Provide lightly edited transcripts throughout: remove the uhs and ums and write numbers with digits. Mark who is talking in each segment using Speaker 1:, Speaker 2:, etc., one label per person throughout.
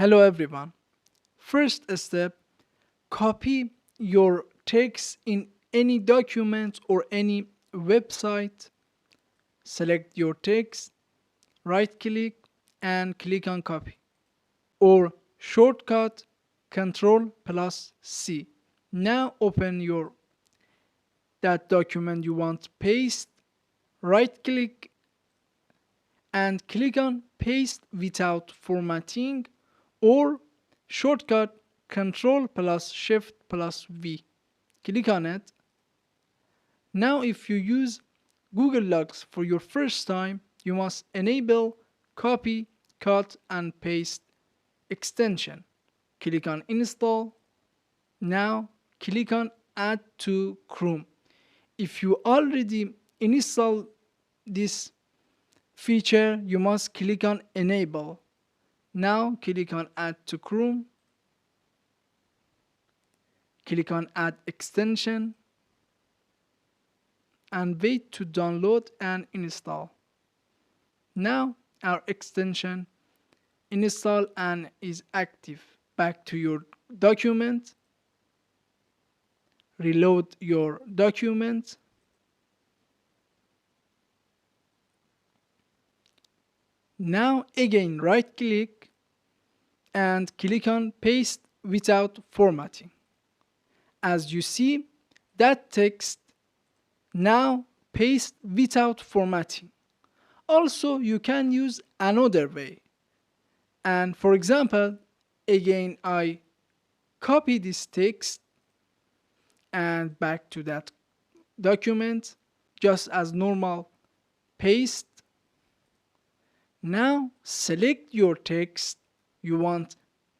Speaker 1: Hello everyone. First step, copy your text in any document or any website. Select your text, right click and click on copy. Or shortcut Ctrl plus C. Now open your that document you want to paste, right click and click on paste without formatting or shortcut Ctrl plus Shift plus V. Click on it. Now if you use Google Docs for your first time, you must enable copy, cut and paste extension. Click on install. Now click on add to Chrome. If you already install this feature, you must click on enable. Now click on add to Chrome. Click on add extension and wait to download and install. Now our extension installed and is active. Back to your document. Reload your document. Now again right click and click on paste without formatting. As you see, that text now paste without formatting. Also, you can use another way. And for example, again I copy this text and back to that document just as normal paste. Now select your text you want,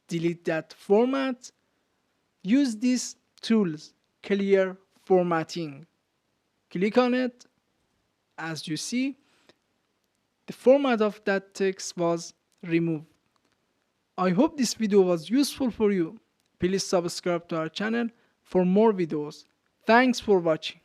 Speaker 1: delete that format. Use these tools, clear formatting. Click on it. As you see, the format of that text was removed. I hope this video was useful for you. Please subscribe to our channel for more videos. Thanks for watching.